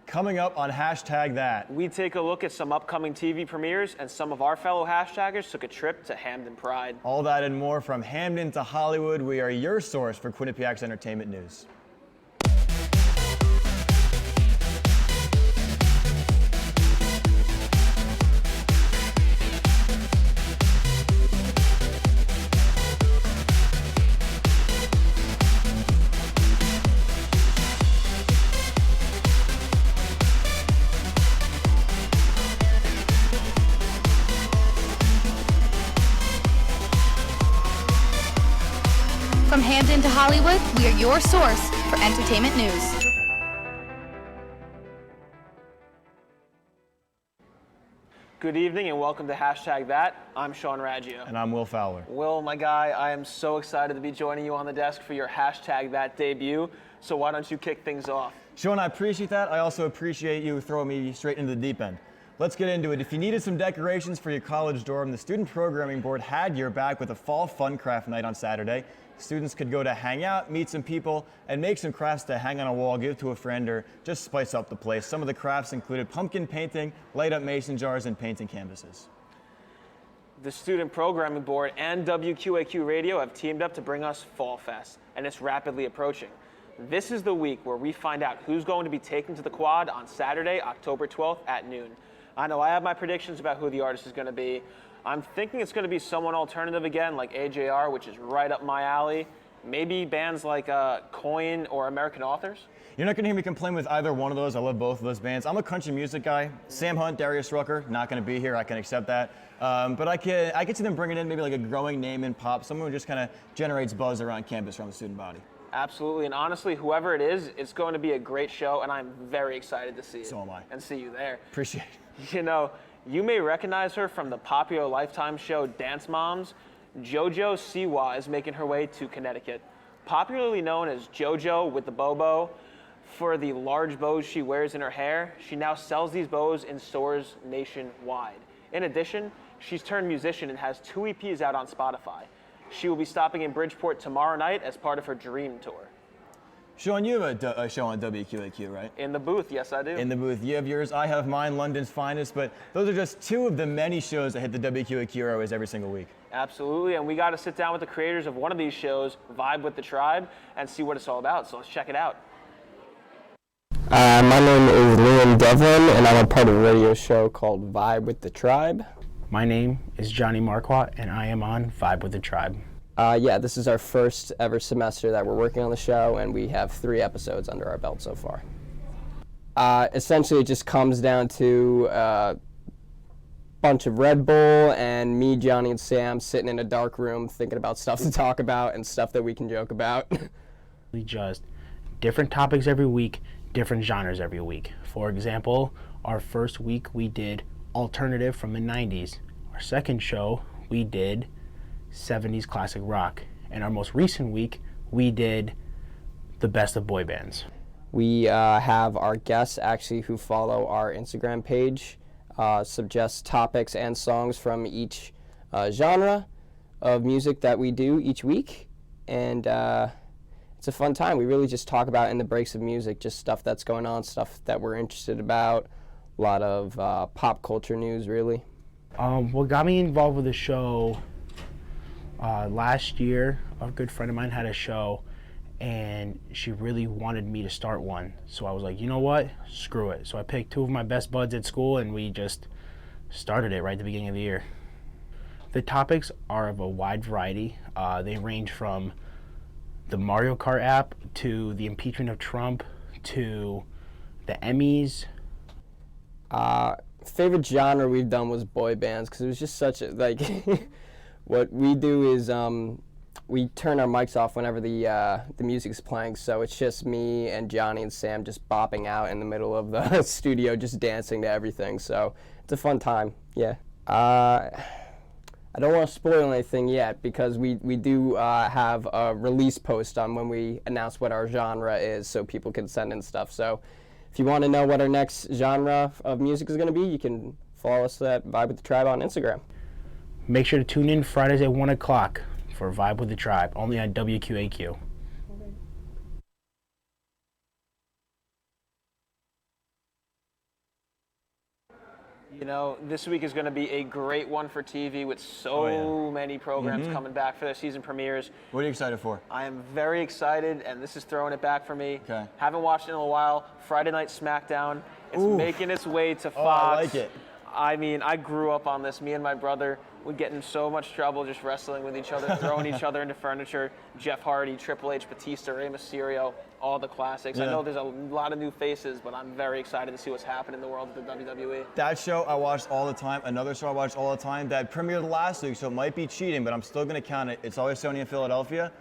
Coming up on Hashtag That. We take a look at some upcoming TV premieres, and some of our fellow hashtaggers took a trip to Hamden Pride. All that and more from Hamden to Hollywood. We are your source for Quinnipiac's entertainment news. From Hamden to Hollywood, we are your source for entertainment news. Good evening and welcome to Hashtag That. I'm Sean Raggio. And I'm Will Fowler. Will, my guy, I am so excited to be joining you on the desk for your Hashtag That debut. So why don't you kick things off? Sean, I appreciate that. I also appreciate you throwing me straight into the deep end. Let's get into it. If you needed some decorations for your college dorm, the Student Programming Board had your back with a fall fun craft night on Saturday. Students could go to hang out, meet some people, and make some crafts to hang on a wall, give to a friend, or just spice up the place. Some of the crafts included pumpkin painting, light up mason jars, and painting canvases. The Student Programming Board and WQAQ Radio have teamed up to bring us Fall Fest, and it's rapidly approaching. This is the week where we find out who's going to be taken to the quad on Saturday, October 12th at noon. I know I have my predictions about who the artist is going to be. I'm thinking it's going to be someone alternative again, like AJR, which is right up my alley. Maybe bands like Coin or American Authors. You're not going to hear me complain with either one of those. I love both of those bands. I'm a country music guy. Sam Hunt, Darius Rucker, not going to be here. I can accept that. But I can see them bringing in maybe like a growing name in pop, someone who just kind of generates buzz around campus, around the student body. Absolutely, and honestly, whoever it is, it's going to be a great show, and I'm very excited to see it. So am I. And see you there. Appreciate it. You know, you may recognize her from the popular Lifetime show Dance Moms. JoJo Siwa is making her way to Connecticut. Popularly known as JoJo with the Bobo for the large bows she wears in her hair, she now sells these bows in stores nationwide. In addition, she's turned musician and has 2 EPs out on Spotify. She will be stopping in Bridgeport tomorrow night as part of her Dream Tour. Sean, you have a show on WQAQ, right? In the booth, yes I do. In the booth. You have yours, I have mine, London's Finest, but those are just 2 of the many shows that hit the WQAQ airways every single week. Absolutely, and we got to sit down with the creators of one of these shows, Vibe with the Tribe, and see what it's all about, so let's check it out. My name is Liam Devlin, and I'm a part of a radio show called Vibe with the Tribe. My name is Johnny Marquardt, and I am on Vibe with the Tribe. Yeah, this is our first ever semester that we're working on the show, and we have 3 episodes under our belt so far. Essentially, it just comes down to a bunch of Red Bull and me, Johnny, and Sam sitting in a dark room thinking about stuff to talk about and stuff that we can joke about. We just different topics every week, different genres every week. For example, our first week we did alternative from the 90s. Our second show we did 70s classic rock. And our most recent week, we did the best of boy bands. We have our guests actually who follow our Instagram page suggest topics and songs from each genre of music that we do each week. And it's a fun time. We really just talk about in the breaks of music, just stuff that's going on, stuff that we're interested about, a lot of pop culture news, really. What got me involved with the show, last year, a good friend of mine had a show, and she really wanted me to start one. So I was like, you know what? Screw it. So I picked 2 of my best buds at school, and we just started it right at the beginning of the year. The topics are of a wide variety. They range from the Mario Kart app to the impeachment of Trump to the Emmys. Favorite genre we've done was boy bands, because it was just such a, like, what we do is we turn our mics off whenever the music's playing, so it's just me and Johnny and Sam just bopping out in the middle of the studio, just dancing to everything, so it's a fun time, yeah. I don't want to spoil anything yet, because we do have a release post on when we announce what our genre is, so people can send in stuff, so if you want to know what our next genre of music is going to be, you can follow us at Vibe with the Tribe on Instagram. Make sure to tune in Fridays at 1 o'clock for Vibe with the Tribe, only on WQAQ. You know, this week is going to be a great one for TV with so many programs coming back for their season premieres. What are you excited for? I am very excited, and this is throwing it back for me. Okay. Haven't watched it in a while. Friday Night SmackDown. It's making its way to Fox. Oh, I like it. I mean, I grew up on this. Me and my brother would get in so much trouble just wrestling with each other, throwing each other into furniture. Jeff Hardy, Triple H, Batista, Rey Mysterio, all the classics. I know there's a lot of new faces, but I'm very excited to see what's happening in the world of the WWE. That show I watched all the time. Another show I watched all the time that premiered last week, so it might be cheating, but I'm still going to count it. It's Always Sunny in Philadelphia.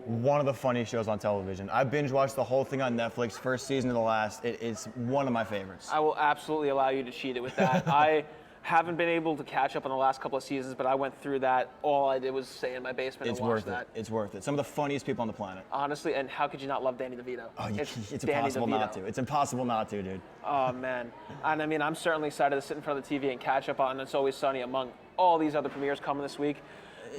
One of the funniest shows on television. I binge watched the whole thing on Netflix, first season to the last. It's one of my favorites. I will absolutely allow you to cheat it with that. I haven't been able to catch up on the last couple of seasons, but I went through that. All I did was stay in my basement and watch that. It's worth it. Some of the funniest people on the planet. Honestly, and how could you not love Danny DeVito? Oh, it's Danny impossible DeVito. not to. It's impossible not to, dude. Oh, man. And I mean, I'm certainly excited to sit in front of the TV and catch up on It's Always Sunny among all these other premieres coming this week.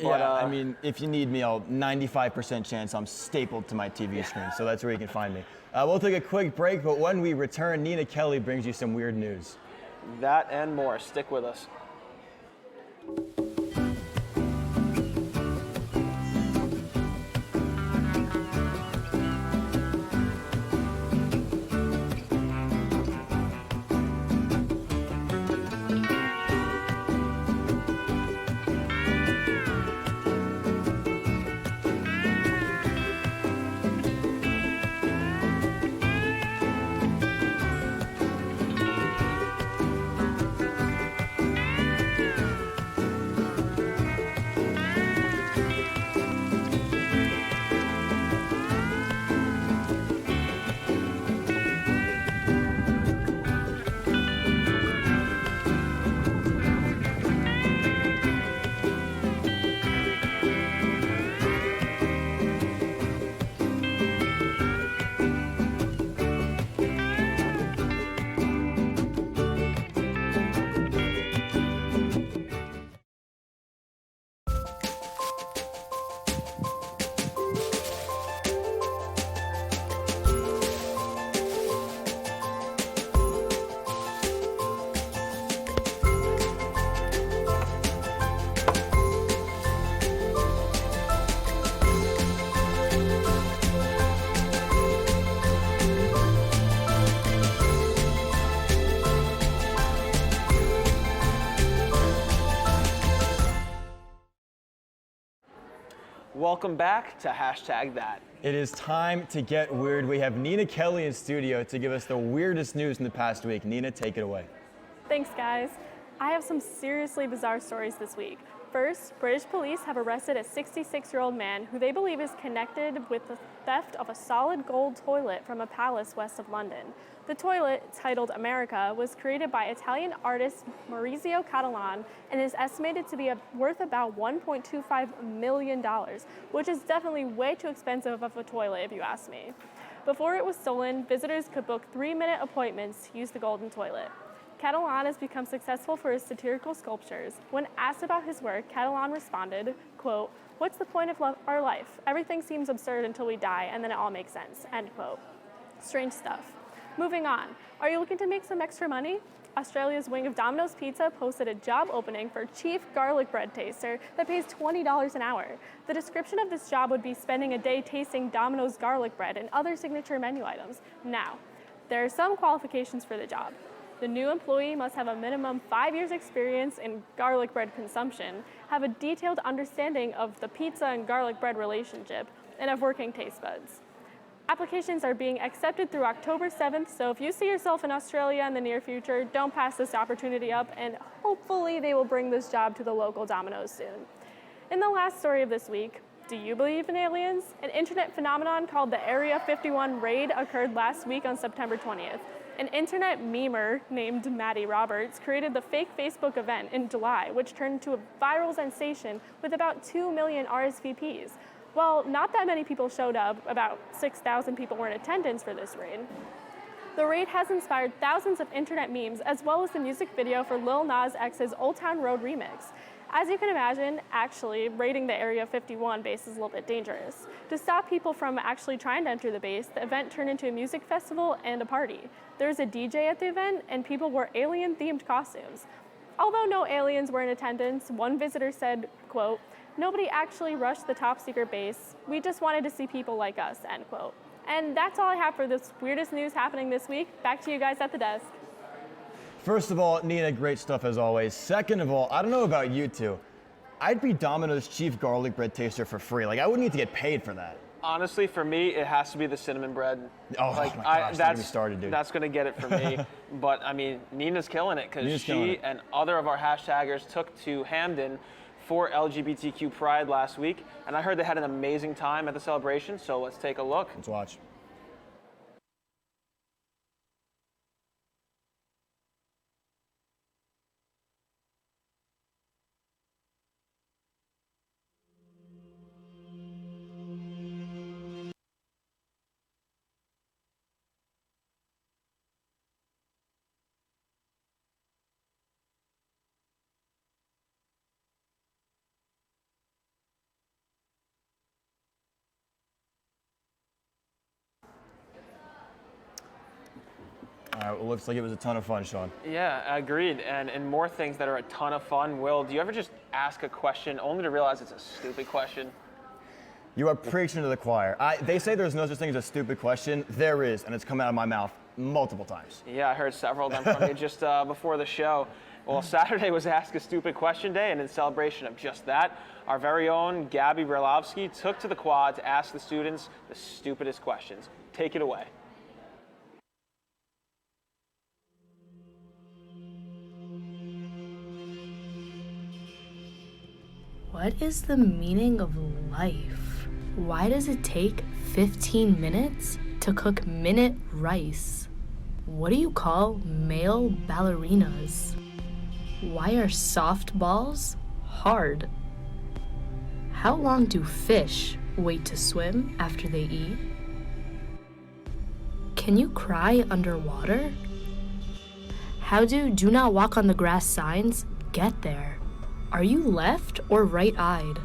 But, I mean, if you need me, I'll 95% chance I'm stapled to my TV screen, so that's where you can find me. We'll take a quick break, but when we return, Nina Kelly brings you some weird news. That and more. Stick with us. Welcome back to #that. It is time to get weird. We have Nina Kelly in studio to give us the weirdest news in the past week. Nina, take it away. Thanks, guys. I have some seriously bizarre stories this week. First, British police have arrested a 66-year-old man who they believe is connected with the theft of a solid gold toilet from a palace west of London. The toilet, titled America, was created by Italian artist Maurizio Catalan and is estimated to be worth about $1.25 million, which is definitely way too expensive of a toilet if you ask me. Before it was stolen, visitors could book 3-minute appointments to use the golden toilet. Catalan has become successful for his satirical sculptures. When asked about his work, Catalan responded, quote, "What's the point of our life? Everything seems absurd until we die, and then it all makes sense," end quote. Strange stuff. Moving on, are you looking to make some extra money? Australia's wing of Domino's Pizza posted a job opening for chief garlic bread taster that pays $20 an hour. The description of this job would be spending a day tasting Domino's garlic bread and other signature menu items. Now, there are some qualifications for the job. The new employee must have a minimum 5 years experience in garlic bread consumption, have a detailed understanding of the pizza and garlic bread relationship, and have working taste buds. Applications are being accepted through October 7th, so if you see yourself in Australia in the near future, don't pass this opportunity up, and hopefully they will bring this job to the local Domino's soon. In the last story of this week, do you believe in aliens? An internet phenomenon called the Area 51 raid occurred last week on September 20th. An internet memer named Maddie Roberts created the fake Facebook event in July, which turned into a viral sensation with about 2 million RSVPs. While not that many people showed up, about 6,000 people were in attendance for this raid. The raid has inspired thousands of internet memes, as well as the music video for Lil Nas X's Old Town Road remix. As you can imagine, actually, raiding the Area 51 base is a little bit dangerous. To stop people from actually trying to enter the base, the event turned into a music festival and a party. There was a DJ at the event, and people wore alien-themed costumes. Although no aliens were in attendance, one visitor said, quote, "Nobody actually rushed the top secret base. We just wanted to see people like us," end quote. And that's all I have for this weirdest news happening this week. Back to you guys at the desk. First of all, Nina, great stuff as always. Second of all, I don't know about you two. I'd be Domino's chief garlic bread taster for free. Like, I wouldn't need to get paid for that. Honestly, for me, it has to be the cinnamon bread. Oh, like, my gosh, don't get me started, dude. That's going to get it for me. But, I mean, Nina's killing it because she and other of our hashtaggers took to Hamden for LGBTQ Pride last week. And I heard they had an amazing time at the celebration, so let's take a look. Let's watch. All right, well, looks like it was a ton of fun, Sean. Yeah, agreed. And more things that are a ton of fun. Will, do you ever just ask a question only to realize it's a stupid question? You are preaching to the choir. They say there's no such thing as a stupid question. There is, and it's come out of my mouth multiple times. Yeah, I heard several of them from you just before the show. Well, Saturday was Ask a Stupid Question Day, and in celebration of just that, our very own Gabby Berlovsky took to the quad to ask the students the stupidest questions. Take it away. What is the meaning of life? Why does it take 15 minutes to cook minute rice? What do you call male ballerinas? Why are softballs hard? How long do fish wait to swim after they eat? Can you cry underwater? How do not walk on the grass signs get there? Are you left or right-eyed?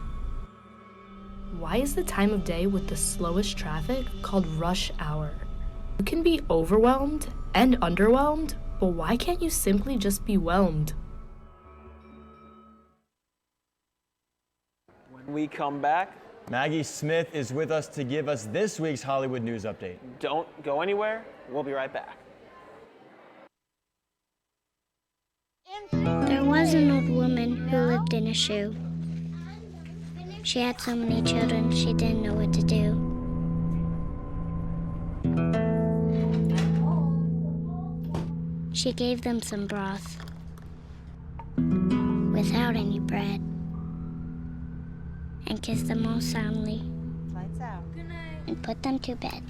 Why is the time of day with the slowest traffic called rush hour? You can be overwhelmed and underwhelmed, but why can't you simply just be whelmed? When we come back, Maggie Smith is with us to give us this week's Hollywood News Update. don't go anywhere. We'll be right back. There was an old woman who lived in a shoe. She had so many children, she didn't know what to do. She gave them some broth without any bread and kissed them all soundly. Lights out. Good night. And put them to bed.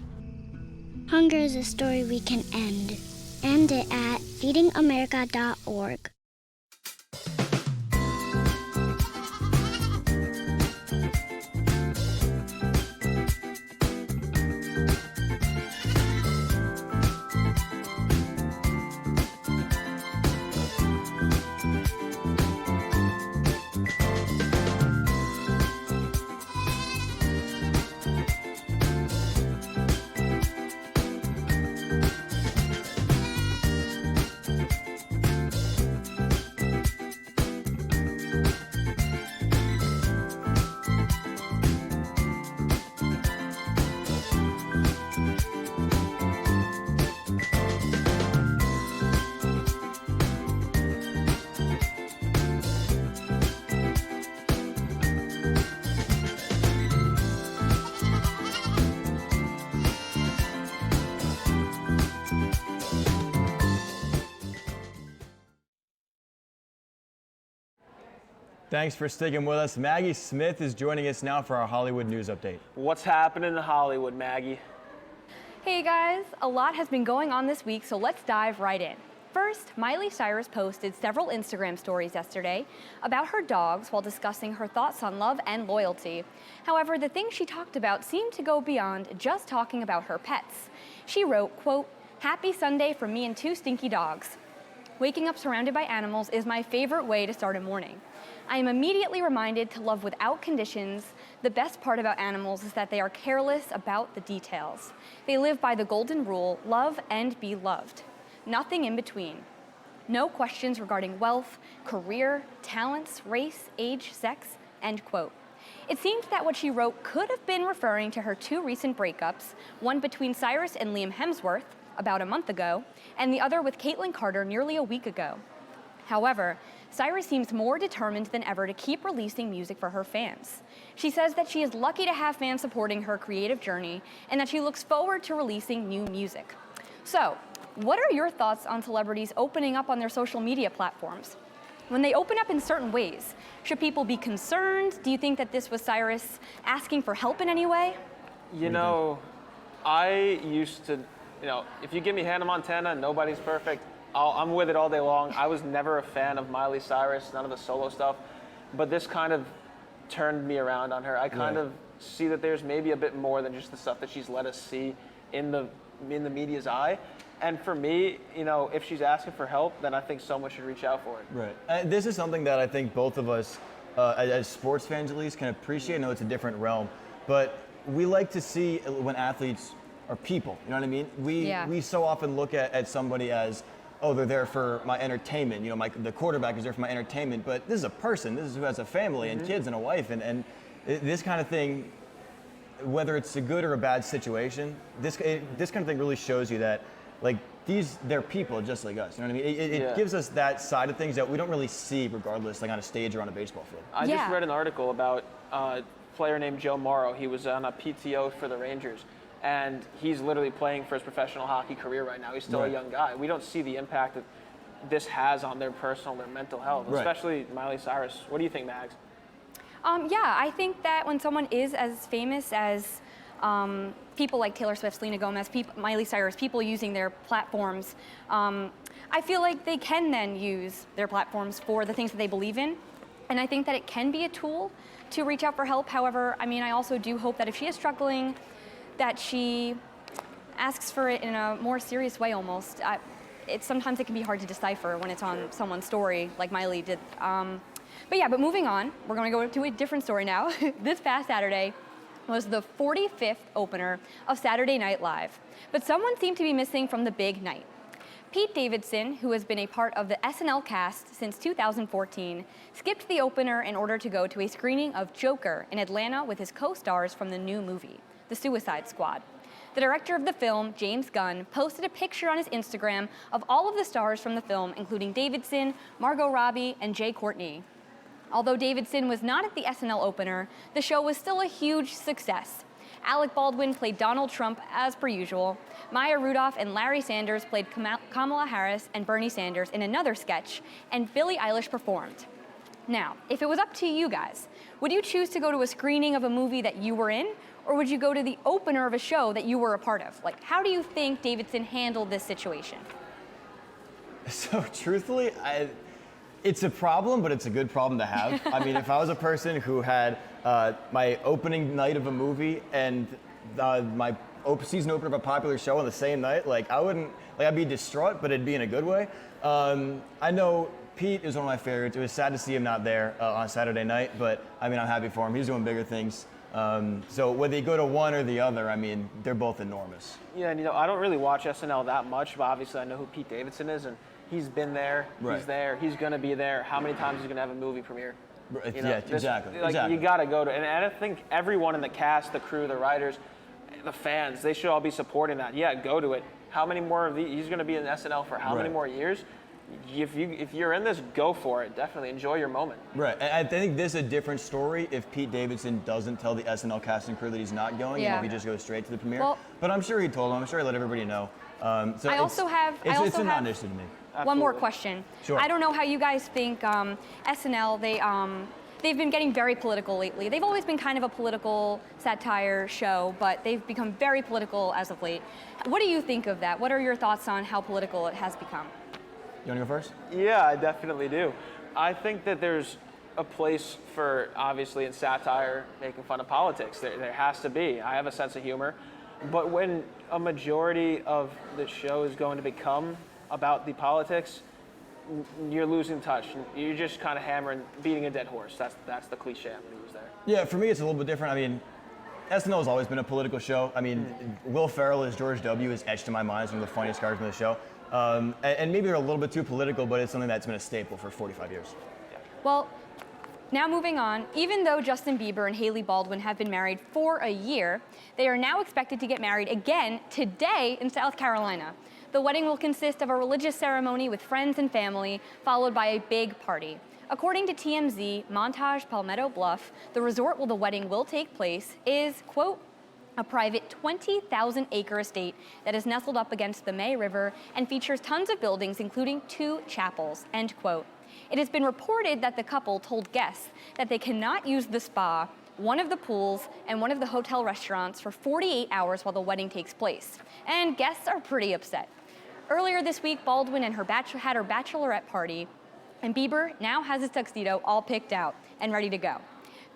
Hunger is a story we can end. End it at feedingamerica.org. Thanks for sticking with us. Maggie Smith is joining us now for our Hollywood News Update. What's happening in Hollywood, Maggie? Hey guys, a lot has been going on this week, so let's dive right in. First, Miley Cyrus posted several Instagram stories yesterday about her dogs while discussing her thoughts on love and loyalty. However, the things she talked about seemed to go beyond just talking about her pets. She wrote, quote, "Happy Sunday from me and 2 stinky dogs. Waking up surrounded by animals is my favorite way to start a morning. I am immediately reminded to love without conditions. The best part about animals is that they are careless about the details. They live by the golden rule, love and be loved. Nothing in between. No questions regarding wealth, career, talents, race, age, sex, end quote. It seemed that what she wrote could have been referring to her 2 recent breakups, one between Cyrus and Liam Hemsworth about a month ago, and the other with Caitlyn Carter nearly a week ago. However, Cyrus seems more determined than ever to keep releasing music for her fans. She says that she is lucky to have fans supporting her creative journey and that she looks forward to releasing new music. So, what are your thoughts on celebrities opening up on their social media platforms? When they open up in certain ways, should people be concerned? Do you think that this was Cyrus asking for help in any way? You know, I used to, if you give me Hannah Montana, Nobody's Perfect, I'm with it all day long. I was never a fan of Miley Cyrus, none of the solo stuff, but this kind of turned me around on her. I kind of see that there's maybe a bit more than just the stuff that she's let us see in the media's eye. And for me, if she's asking for help, then I think someone should reach out for it. Right. This is something that I think both of us, as sports fans at least, can appreciate. I know it's a different realm, but we like to see when athletes are people. You know what I mean? We so often look at somebody as, oh, they're there for my entertainment. The quarterback is there for my entertainment, but this is a person. This is who has a family and kids and a wife, and this kind of thing, whether it's a good or a bad situation, this kind of thing really shows you that, they're people just like us. You know what I mean? It gives us that side of things that we don't really see, regardless, on a stage or on a baseball field. I just read an article about a player named Joe Morrow. He was on a PTO for the Rangers, and he's literally playing for his professional hockey career right now. He's still a young guy. We don't see the impact that this has on their personal, their mental health, especially Miley Cyrus. What do you think, Mags? I think that when someone is as famous as people like Taylor Swift, Selena Gomez, Miley Cyrus, people using their platforms, I feel like they can then use their platforms for the things that they believe in. And I think that it can be a tool to reach out for help. However, I also do hope that if she is struggling, that she asks for it in a more serious way almost. Sometimes it can be hard to decipher when it's on someone's story, like Miley did. But moving on, we're going to go to a different story now. This past Saturday was the 45th opener of Saturday Night Live, but someone seemed to be missing from the big night. Pete Davidson, who has been a part of the SNL cast since 2014, skipped the opener in order to go to a screening of Joker in Atlanta with his co-stars from the new movie, The Suicide Squad. The director of the film, James Gunn, posted a picture on his Instagram of all of the stars from the film, including Davidson, Margot Robbie, and Jai Courtney. Although Davidson was not at the SNL opener, the show was still a huge success. Alec Baldwin played Donald Trump as per usual. Maya Rudolph and Larry Sanders played Kamala Harris and Bernie Sanders in another sketch, and Billie Eilish performed. Now, if it was up to you guys, would you choose to go to a screening of a movie that you were in, or would you go to the opener of a show that you were a part of? How do you think Davidson handled this situation? So truthfully, it's a problem, but it's a good problem to have. If I was a person who had my opening night of a movie and my season opener of a popular show on the same night, I'd be distraught, but it'd be in a good way. I know Pete is one of my favorites. It was sad to see him not there on Saturday night, but I'm happy for him. He's doing bigger things. So whether you go to one or the other, they're both enormous. Yeah, and I don't really watch SNL that much, but obviously I know who Pete Davidson is, and he's been there, he's there, he's going to be there. How many times is he going to have a movie premiere? Exactly. You got to go to, and I think everyone in the cast, the crew, the writers, the fans, they should all be supporting that. Yeah, go to it. How many more of these? He's going to be in SNL for how many more years? If you're in this, go for it. Definitely enjoy your moment. Right, and I think this is a different story if Pete Davidson doesn't tell the SNL cast and crew that he's not going, if he just goes straight to the premiere. Well, but I'm sure he told them. I'm sure he let everybody know. So I also have a non-issue to me. One more question. Sure. I don't know how you guys think SNL, they've been getting very political lately. They've always been kind of a political satire show, but they've become very political as of late. What do you think of that? What are your thoughts on how political it has become? You want to go first? Yeah, I definitely do. I think that there's a place for, obviously, in satire, making fun of politics. There has to be. I have a sense of humor. But when a majority of the show is going to become about the politics, you're losing touch. You're just kind of beating a dead horse. That's the cliche I'm going to use there. Yeah, for me, it's a little bit different. SNL has always been a political show. Will Ferrell as George W. is etched in my mind as one of the funniest characters in the show. And maybe they're a little bit too political, but it's something that's been a staple for 45 years. Well, now moving on, even though Justin Bieber and Hailey Baldwin have been married for a year, they are now expected to get married again today in South Carolina. The wedding will consist of a religious ceremony with friends and family, followed by a big party. According to TMZ, Montage Palmetto Bluff, the resort where the wedding will take place, is, quote, a private 20,000-acre estate that is nestled up against the May River and features tons of buildings, including 2 chapels, end quote. It has been reported that the couple told guests that they cannot use the spa, one of the pools, and one of the hotel restaurants for 48 hours while the wedding takes place. And guests are pretty upset. Earlier this week, Baldwin and had her bachelorette party, and Bieber now has his tuxedo all picked out and ready to go.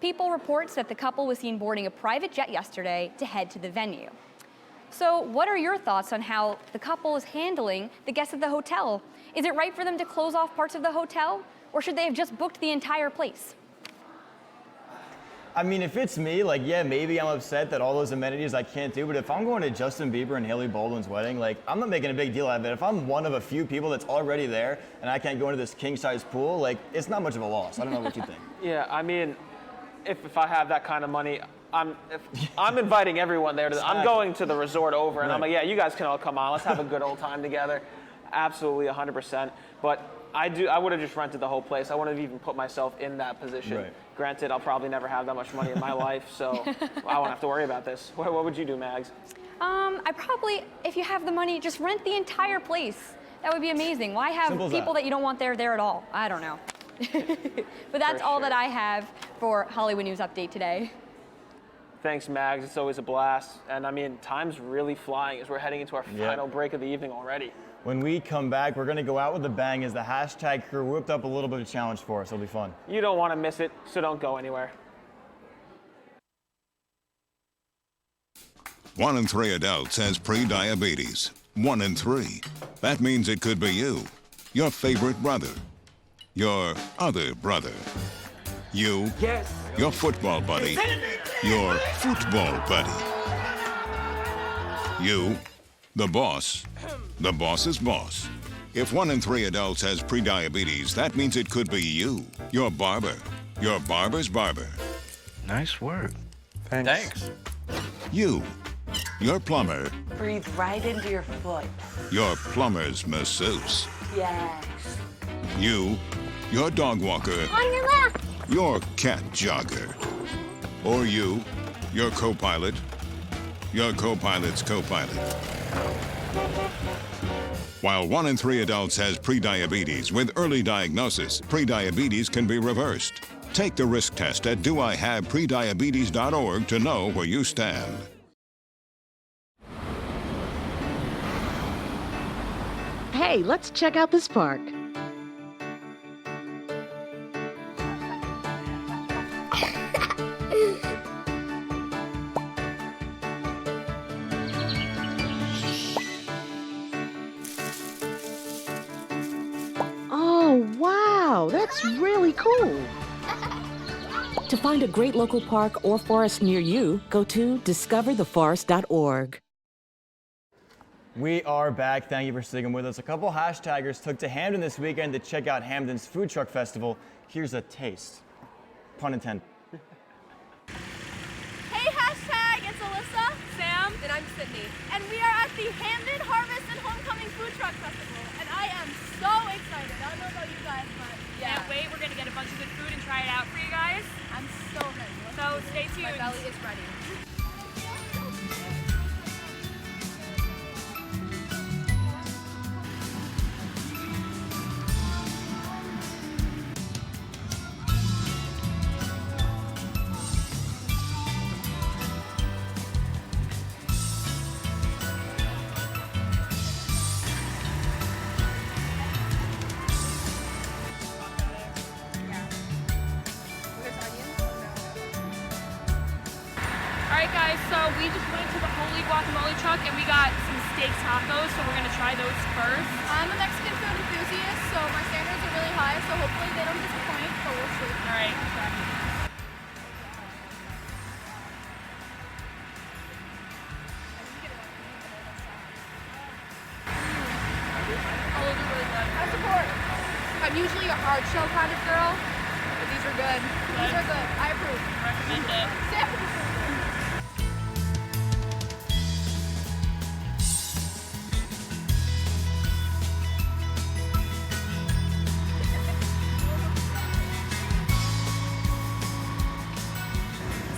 People reports that the couple was seen boarding a private jet yesterday to head to the venue. So what are your thoughts on how the couple is handling the guests at the hotel? Is it right for them to close off parts of the hotel, or should they have just booked the entire place? I mean, if it's me, like, yeah, maybe I'm upset that all those amenities I can't do, but if I'm going to Justin Bieber and Hailey Baldwin's wedding, like, I'm not making a big deal out of it. If I'm one of a few people that's already there and I can't go into this king-size pool, like, it's not much of a loss. I don't know what you think. Yeah, I mean, if I have that kind of money, I'm inviting everyone there. I'm going to the resort over, and I'm like, yeah, you guys can all come on. Let's have a good old time together. Absolutely, 100%. But I would have just rented the whole place. I wouldn't have even put myself in that position. Right. Granted, I'll probably never have that much money in my life, so I won't have to worry about this. What would you do, Mags? I probably, if you have the money, just rent the entire place. That would be amazing. Why have people that you don't want there at all? I don't know. But that's all that I have for Hollywood News Update today. Thanks, Mags. It's always a blast. And I mean, time's really flying as we're heading into our final break of the evening already. When we come back, we're going to go out with a bang as the hashtag crew whipped up a little bit of a challenge for us. It'll be fun. You don't want to miss it, so don't go anywhere. 1 in 3 adults has pre-diabetes. 1 in 3. That means it could be you, your favorite brother, your other brother, you, your football buddy, your football buddy, you, the boss's boss. If 1 in 3 adults has pre-diabetes, that means it could be you, your barber, your barber's barber. Nice work. Thanks. You, your plumber. Breathe right into your foot. Your plumber's masseuse. Yes. You, your dog walker. On your left. Your cat jogger. Or you, your co-pilot. Your co-pilot's co-pilot. While 1 in 3 adults has pre-diabetes, with early diagnosis, pre-diabetes can be reversed. Take the risk test at doihaveprediabetes.org to know where you stand. Hey, let's check out this park. Oh, wow, that's really cool. To find a great local park or forest near you, go to discovertheforest.org. We are back. Thank you for sticking with us. A couple hashtaggers took to Hamden this weekend to check out Hamden's Food Truck Festival. Here's a taste. Pun intended. Hey, hashtag, it's Alyssa, Sam, and I'm Sydney. And we are at the Hamden Harvest and Homecoming Food Truck Festival. And I am so excited. I don't know about you guys, but can't wait. We're going to get a bunch of good food and try it out for you guys. I'm so ready. So stay tuned. My belly is ready. Alright guys, so we just went to the Holy Guacamole truck and we got some steak tacos, so we're going to try those first. I'm a Mexican food enthusiast, so my standards are really high, so hopefully they don't disappoint, but we'll see. Alright. I'm usually a hard shell kind of girl, but these are good. These are good. I approve. Recommend it.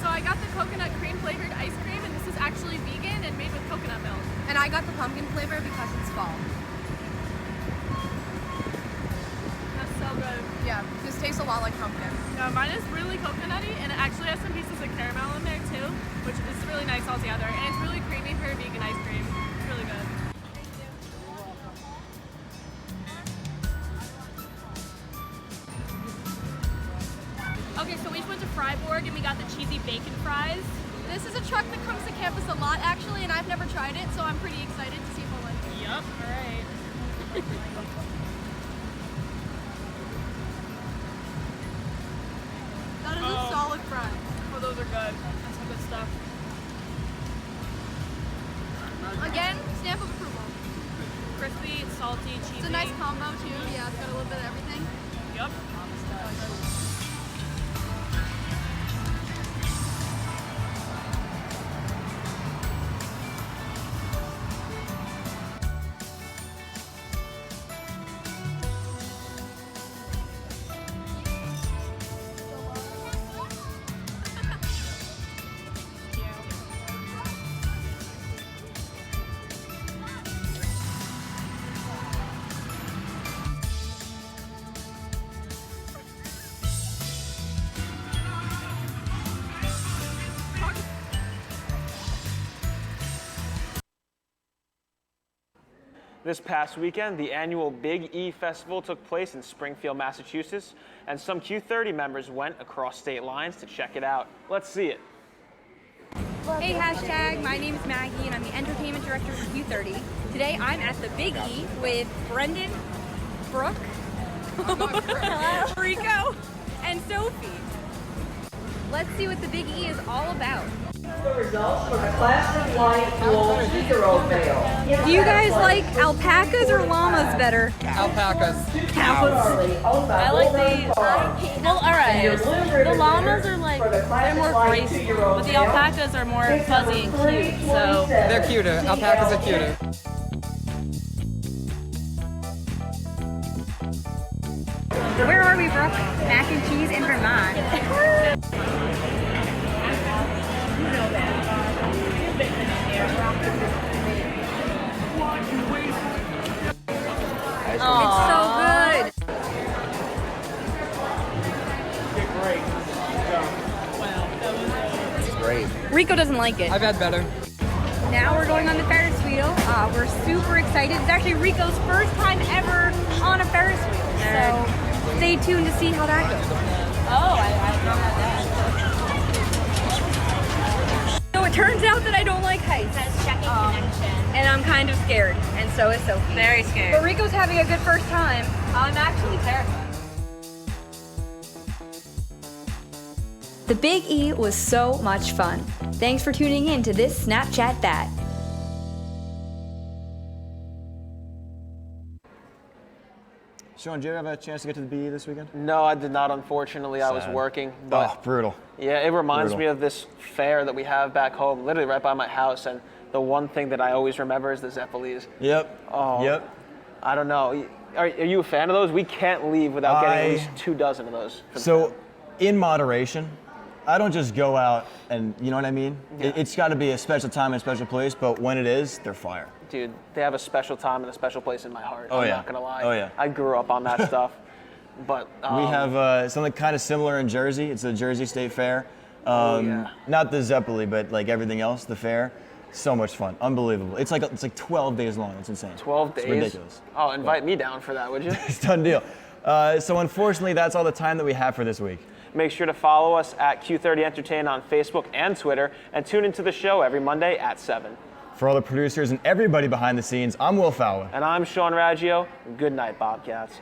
So I got the coconut cream flavored ice cream, and this is actually vegan and made with coconut milk. And I got the pumpkin flavor because it's fall. That's so good. Yeah, this tastes a lot like pumpkin. Yeah, mine is really coconutty, and it actually has some pieces of caramel in there too, which is really nice altogether. And it's really creamy for a vegan ice cream. It's really good. Okay, so we just went to Freiburg and we got the cheesy bacon fries. This is a truck that comes to campus a lot actually, and I've never tried it, so I'm pretty excited to see if I'll like it. Yup, alright. That is a solid fry. Oh, those are good. That's some good stuff. Again, stamp of approval. Crispy, salty, cheesy. It's a nice combo too. Yeah, it's got a little bit of everything. Yup. This past weekend, the annual Big E Festival took place in Springfield, Massachusetts, and some Q30 members went across state lines to check it out. Let's see it. Hey, hashtag, my name is Maggie and I'm the entertainment director for Q30. Today I'm at the Big E with Brendan, Brooke, Rico, and Sophie. Let's see what the Big E is all about. The results for the classic white wool 2-year-old male. Do you guys like alpacas or llamas better? Alpacas. I like the, well, alright, the llamas are like, they're more graceful, but the alpacas are more fuzzy and cute, so. They're cuter, alpacas are cuter. Where are we, Brooke? Mac and cheese in Vermont. It's so good. It's great. Rico doesn't like it. I've had better. Now we're going on the Ferris wheel. We're super excited. It's actually Rico's first time ever on a Ferris wheel. So stay tuned to see how that goes. Oh, I don't have that. So it turns out that I don't like heights. And I'm kind of scared, and so is Sophie. Very scared. But Rico's having a good first time. I'm actually terrified. The Big E was so much fun. Thanks for tuning in to this Snapchat That. Sean, did you ever have a chance to get to the BE this weekend? No, I did not, unfortunately. I was Sad. working. But Oh, brutal. yeah, it reminds Brutal. me of this fair that we have back home, literally right by my house. And the one thing that I always remember is the Zeppelis. Yep. Oh, Yep. I don't know. Are you a fan of those? We can't leave without getting at least 2 dozen of those. So, in moderation, I don't just go out and, you know what I mean? Yeah. It's got to be a special time and a special place, but when it is, they're fire. Dude, they have a special time and a special place in my heart. Oh, I'm yeah. not going to lie. Oh, yeah. I grew up on that stuff. But We have something kind of similar in Jersey. It's the Jersey State Fair. Not the Zeppeli, but like everything else, the fair. So much fun, unbelievable. It's like 12 days long. It's insane. 12 days? It's ridiculous. Oh, invite me down for that, would you? It's a done deal. So unfortunately, that's all the time that we have for this week. Make sure to follow us at Q30 Entertain on Facebook and Twitter, and tune into the show every Monday at 7. For all the producers and everybody behind the scenes, I'm Will Fowler. And I'm Sean Raggio. Good night, Bobcats.